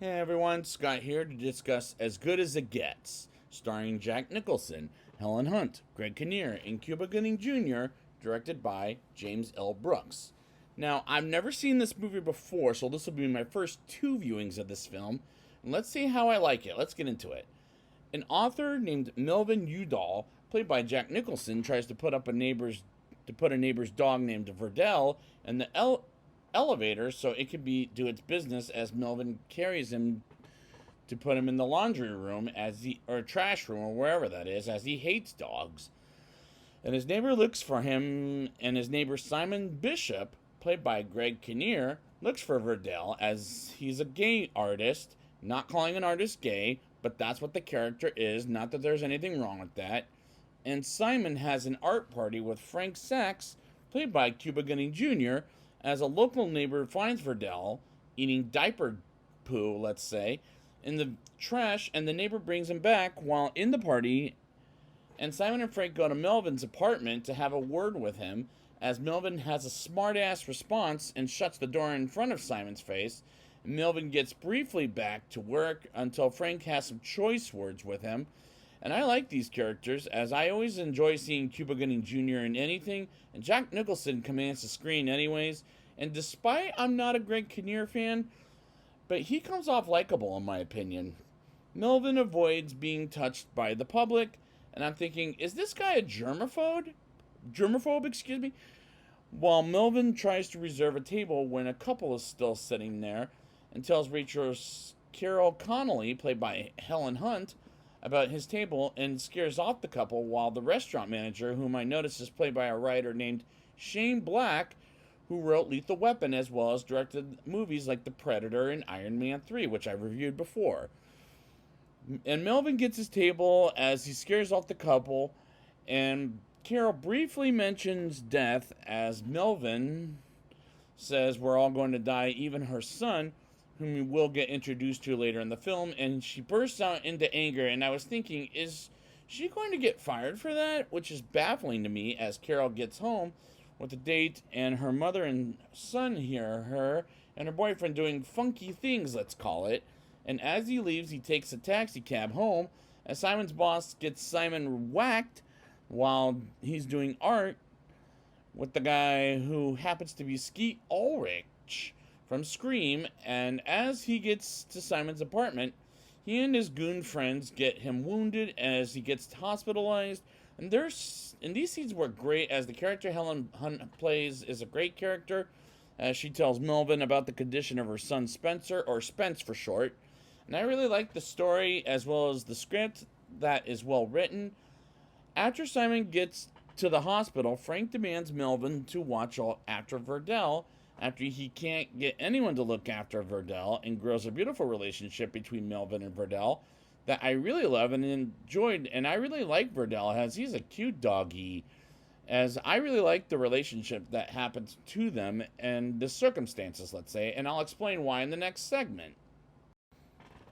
Hey everyone, Scott here to discuss As Good as It Gets, starring Jack Nicholson, Helen Hunt, Greg Kinnear, and Cuba Gooding Jr., directed by James L. Brooks. Now, I've never seen this movie before, so this will be my first two viewings of this film, and let's see how I like it. Let's get into it. An author named Melvin Udall, played by Jack Nicholson, tries to put a neighbor's dog named Verdell in the elevator so it could be do its business as Melvin carries him to put him in the laundry room or trash room or wherever that is, as he hates dogs. And his neighbor looks for him, and his neighbor Simon Bishop, played by Greg Kinnear, looks for Verdell as he's a gay artist. Not calling an artist gay, but that's what the character is. Not that there's anything wrong with that. And Simon has an art party with Frank Sachs, played by Cuba Gooding Jr., as a local neighbor finds Verdell eating diaper poo, let's say, in the trash, and the neighbor brings him back while in the party. And Simon and Frank go to Melvin's apartment to have a word with him, as Melvin has a smart ass response and shuts the door in front of Simon's face. Melvin gets briefly back to work until Frank has some choice words with him. And I like these characters, as I always enjoy seeing Cuba Gooding Jr. in anything, and Jack Nicholson commands the screen anyways. And despite I'm not a Greg Kinnear fan, but he comes off likable in my opinion. Melvin avoids being touched by the public, and I'm thinking, is this guy a germaphobe? Germaphobe, excuse me? While Melvin tries to reserve a table when a couple is still sitting there and tells waitress Carol Connolly, played by Helen Hunt, about his table and scares off the couple, while the restaurant manager, whom I notice is played by a writer named Shane Black, who wrote Lethal Weapon as well as directed movies like The Predator and Iron Man 3, which I reviewed before. And Melvin gets his table as he scares off the couple, and Carol briefly mentions death as Melvin says we're all going to die, even her son, whom we will get introduced to later in the film, and she bursts out into anger, and I was thinking, is she going to get fired for that? Which is baffling to me, as Carol gets home with a date, and her mother and son hear her and her boyfriend doing funky things, let's call it. And as he leaves, he takes a taxi cab home, as Simon's boss gets Simon whacked while he's doing art with the guy who happens to be Skeet Ulrich from Scream. And as he gets to Simon's apartment, he and his goon friends get him wounded as he gets hospitalized. And these scenes work great, as the character Helen Hunt plays is a great character, as she tells Melvin about the condition of her son Spencer, or Spence for short. And I really like the story as well as the script that is well written. After Simon gets to the hospital, Frank demands Melvin to watch after Verdell after he can't get anyone to look after Verdell, and grows a beautiful relationship between Melvin and Verdell that I really love and enjoyed. And I really like Verdell, as he's a cute doggy, as I really like the relationship that happens to them and the circumstances, let's say, and I'll explain why in the next segment.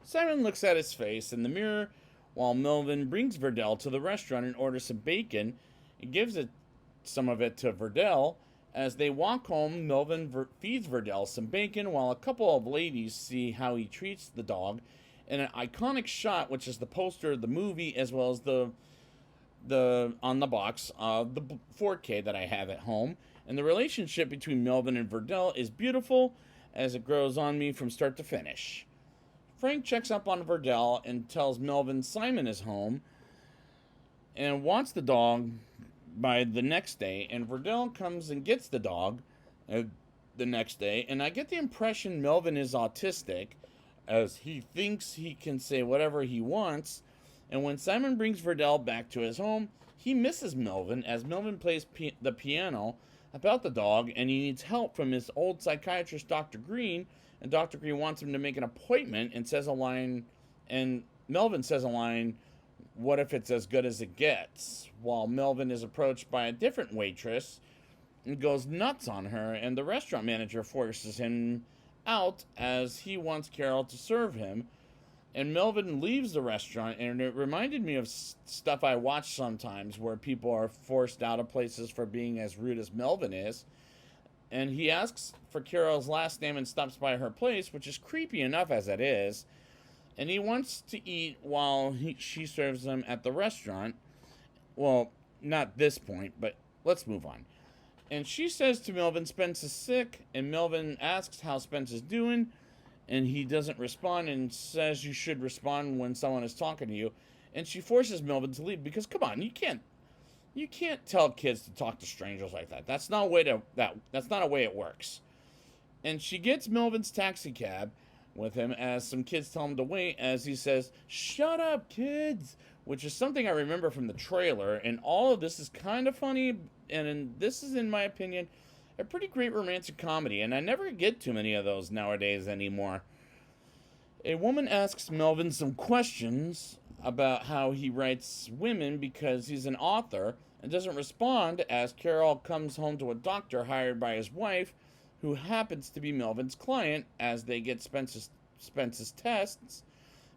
Simon looks at his face in the mirror while Melvin brings Verdell to the restaurant and orders some bacon and gives some of it to Verdell. As they walk home, Melvin feeds Verdell some bacon while a couple of ladies see how he treats the dog in an iconic shot, which is the poster of the movie as well as the on the box of the 4K that I have at home. And the relationship between Melvin and Verdell is beautiful, as it grows on me from start to finish. Frank checks up on Verdell and tells Melvin Simon is home and wants the dog by the next day, and Verdell comes and gets the dog the next day, and I get the impression Melvin is autistic, as he thinks he can say whatever he wants. And when Simon brings Verdell back to his home, he misses Melvin, as Melvin plays the piano about the dog, and he needs help from his old psychiatrist, Dr. Green. And Dr. Green wants him to make an appointment and says a line, and Melvin says a line, "What if it's as good as it gets?" While Melvin is approached by a different waitress and goes nuts on her, and the restaurant manager forces him out as he wants Carol to serve him. And Melvin leaves the restaurant, and it reminded me of stuff I watch sometimes where people are forced out of places for being as rude as Melvin is. and he asks for Carol's last name and stops by her place, which is creepy enough as it is. And he wants to eat while she serves him at the restaurant. Well, not this point, but let's move on. And she says to Melvin, Spence is sick, and Melvin asks how Spence is doing, and he doesn't respond and says you should respond when someone is talking to you. And she forces Melvin to leave because, come on, you can't tell kids to talk to strangers like that. That's not a way it works. And she gets Melvin's taxi cab with him as some kids tell him to wait, as he says, "Shut up, kids," which is something I remember from the trailer. And all of this is kind of funny, and this is, in my opinion, a pretty great romantic comedy, and I never get too many of those nowadays anymore. A woman asks Melvin some questions about how he writes women because he's an author, and doesn't respond as Carol comes home to a doctor hired by his wife, who happens to be Melvin's client, as they get Spence's tests,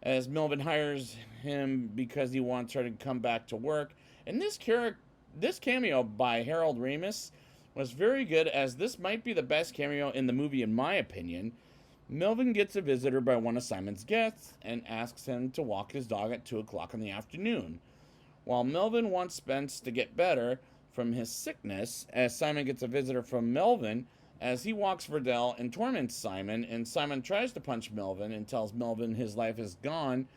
as Melvin hires him because he wants her to come back to work. And this cameo by Harold Ramis was very good, as this might be the best cameo in the movie in my opinion. Melvin gets a visitor by one of Simon's guests and asks him to walk his dog at 2 o'clock in the afternoon. While Melvin wants Spence to get better from his sickness, as Simon gets a visitor from Melvin, as he walks Verdell and torments Simon, and Simon tries to punch Melvin and tells Melvin his life is gone,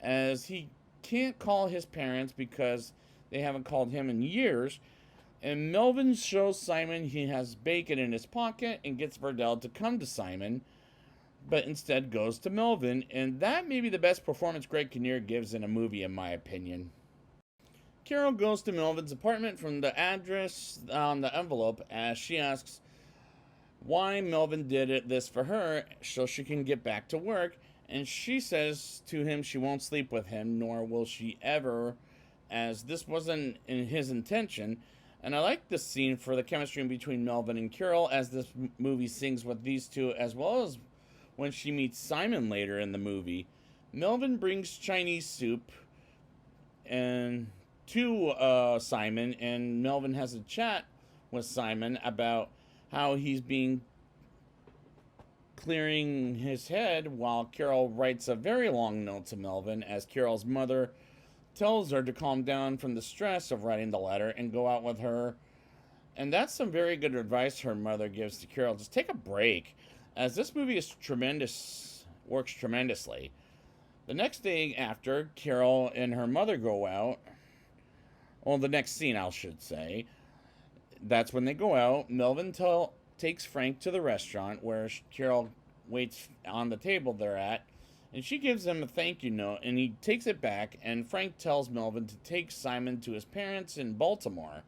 as he can't call his parents because they haven't called him in years. And Melvin shows Simon he has bacon in his pocket and gets Verdell to come to Simon, but instead goes to Melvin, and that may be the best performance Greg Kinnear gives in a movie, in my opinion. Carol goes to Melvin's apartment from the address on the envelope, as she asks why Melvin did this for her so she can get back to work, and she says to him she won't sleep with him, nor will she ever, as this wasn't in his intention. And I like this scene for the chemistry between Melvin and Carol, as this movie sings with these two, as well as when she meets Simon later in the movie. Melvin brings Chinese soup and to Simon, and Melvin has a chat with Simon about how he's being clearing his head, while Carol writes a very long note to Melvin, as Carol's mother tells her to calm down from the stress of writing the letter and go out with her. And that's some very good advice her mother gives to Carol. Just take a break, as this movie is works tremendously. The next day after Carol and her mother go out, well, the next scene I should say, that's when they go out. Melvin takes Frank to the restaurant where Carol waits on the table they're at, and she gives him a thank you note, and he takes it back, and Frank tells Melvin to take Simon to his parents in Baltimore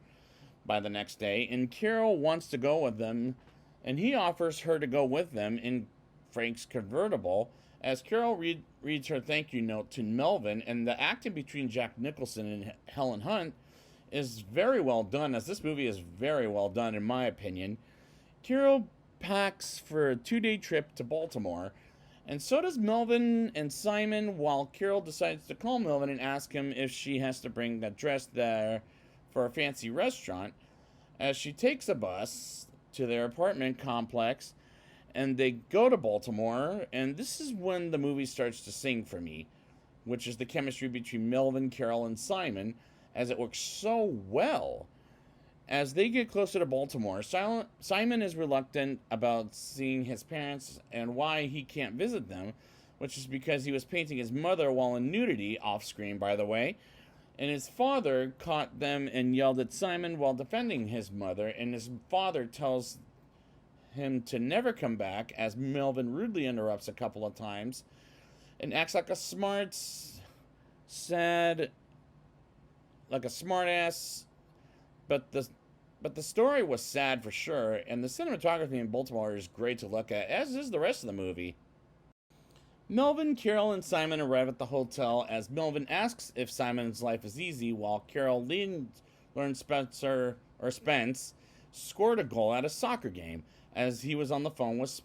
by the next day, and Carol wants to go with them, and he offers her to go with them in Frank's convertible, as Carol reads her thank you note to Melvin. And the acting between Jack Nicholson and Helen Hunt is very well done, as this movie is very well done in my opinion. Carol packs for a 2-day trip to Baltimore, and so does Melvin and Simon, while Carol decides to call Melvin and ask him if she has to bring a dress there for a fancy restaurant, as she takes a bus to their apartment complex, and they go to Baltimore. And this is when the movie starts to sing for me, which is the chemistry between Melvin, Carol, and Simon, as it works so well. As they get closer to Baltimore, Simon is reluctant about seeing his parents and why he can't visit them, which is because he was painting his mother while in nudity, off screen by the way, and his father caught them and yelled at Simon while defending his mother, and his father tells him to never come back, as Melvin rudely interrupts a couple of times and acts like a smart ass. But the story was sad for sure, and the cinematography in Baltimore is great to look at, as is the rest of the movie. Melvin, Carol, and Simon arrive at the hotel, as Melvin asks if Simon's life is easy, while Carol learns Spence scored a goal at a soccer game, as she was on the phone with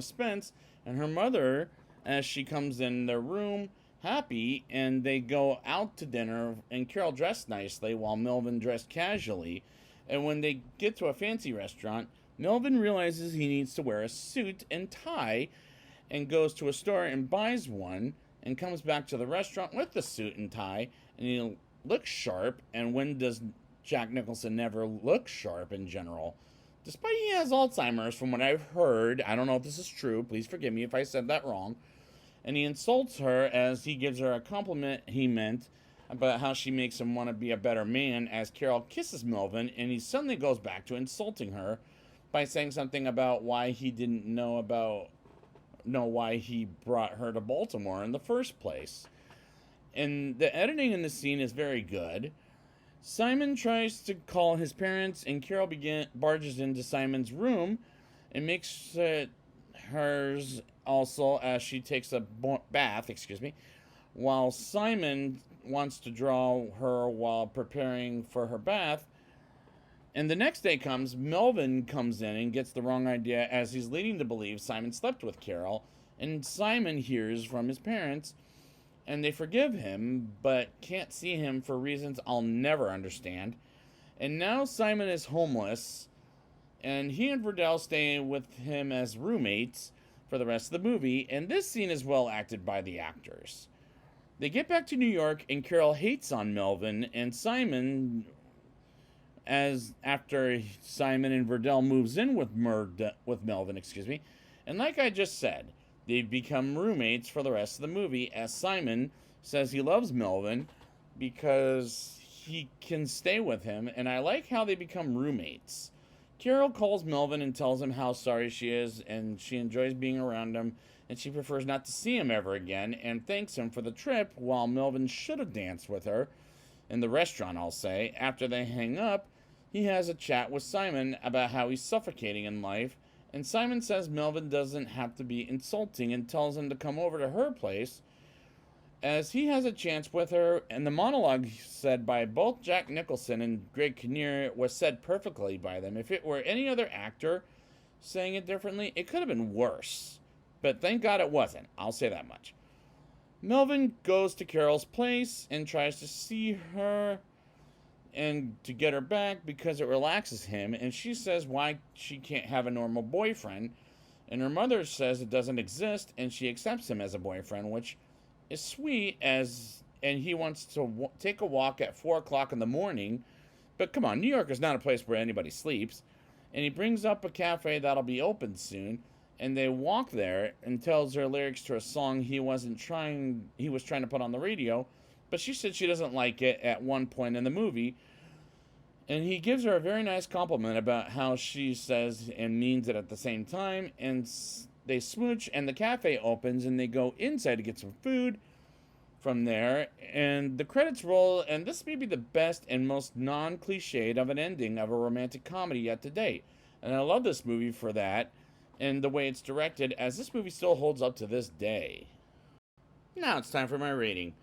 Spence and her mother, as she comes in their room happy, and they go out to dinner, and Carol dressed nicely while Melvin dressed casually. And when they get to a fancy restaurant, Melvin realizes he needs to wear a suit and tie and goes to a store and buys one and comes back to the restaurant with the suit and tie, and he looks sharp. And when does Jack Nicholson never look sharp in general? Despite he has Alzheimer's, from what I've heard. I don't know if this is true. Please forgive me if I said that wrong. And he insults her as he gives her a compliment he meant about how she makes him want to be a better man, as Carol kisses Melvin, and he suddenly goes back to insulting her by saying something about why he didn't know why he brought her to Baltimore in the first place. And the editing in the scene is very good. Simon tries to call his parents, and Carol barges into Simon's room and makes it hers also as she takes a bath, while Simon wants to draw her while preparing for her bath. And the next day comes, Melvin comes in and gets the wrong idea as he's leading to believe Simon slept with Carol, and Simon hears from his parents and they forgive him, but can't see him for reasons I'll never understand. And now Simon is homeless, and he and Verdell stay with him as roommates for the rest of the movie, and this scene is well acted by the actors. They get back to New York, and Carol hates on Melvin, and Simon, as after Simon and Verdell moves in with Melvin, and like I just said, they become roommates for the rest of the movie, as Simon says he loves Melvin because he can stay with him, and I like how they become roommates. Carol calls Melvin and tells him how sorry she is, and she enjoys being around him, and she prefers not to see him ever again, and thanks him for the trip, while Melvin should have danced with her in the restaurant, I'll say. After they hang up, he has a chat with Simon about how he's suffocating in life, and Simon says Melvin doesn't have to be insulting and tells him to come over to her place as he has a chance with her. And the monologue said by both Jack Nicholson and Greg Kinnear was said perfectly by them. If it were any other actor saying it differently, it could have been worse. But thank God it wasn't. I'll say that much. Melvin goes to Carol's place and tries to see her and to get her back because it relaxes him, and she says why she can't have a normal boyfriend, and her mother says it doesn't exist, and she accepts him as a boyfriend, which is sweet, and he wants to take a walk at 4 o'clock in the morning. But come on, New York is not a place where anybody sleeps. And he brings up a cafe that'll be open soon, and they walk there and tells her lyrics to a song he was trying to put on the radio, but she said she doesn't like it at one point in the movie. And he gives her a very nice compliment about how she says and means it at the same time. And they smooch, and the cafe opens, and they go inside to get some food from there. And the credits roll, and this may be the best and most non-cliched of an ending of a romantic comedy yet to date. And I love this movie for that, and the way it's directed, as this movie still holds up to this day. Now it's time for my rating.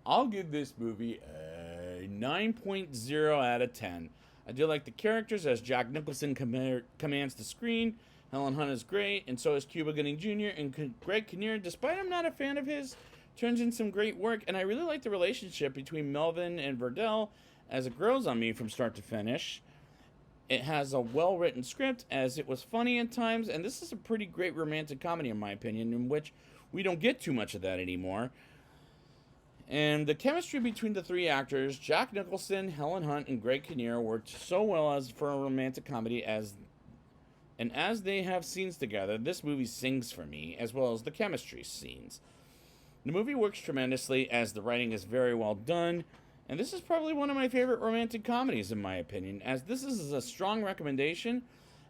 I'll give this movie a 9.0 out of 10. I do like the characters as Jack Nicholson commands the screen. Helen Hunt is great, and so is Cuba Gooding Jr. And Greg Kinnear, despite I'm not a fan of his, turns in some great work. And I really like the relationship between Melvin and Verdell as it grows on me from start to finish. It has a well-written script, as it was funny at times, and this is a pretty great romantic comedy, in my opinion, in which we don't get too much of that anymore. And the chemistry between the three actors, Jack Nicholson, Helen Hunt, and Greg Kinnear, worked so well as for a romantic comedy, as they have scenes together, this movie sings for me, as well as the chemistry scenes. The movie works tremendously, as the writing is very well done, and this is probably one of my favorite romantic comedies, in my opinion, as this is a strong recommendation,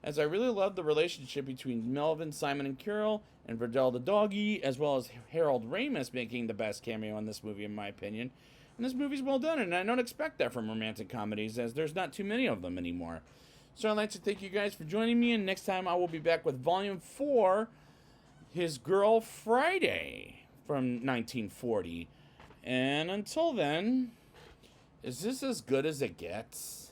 as I really love the relationship between Melvin, Simon, and Carol, and Verdell the doggy, as well as Harold Ramis making the best cameo in this movie, in my opinion. And this movie's well done, and I don't expect that from romantic comedies, as there's not too many of them anymore. So I'd like to thank you guys for joining me, and next time I will be back with Volume 4, His Girl Friday, from 1940. And until then, is this as good as it gets?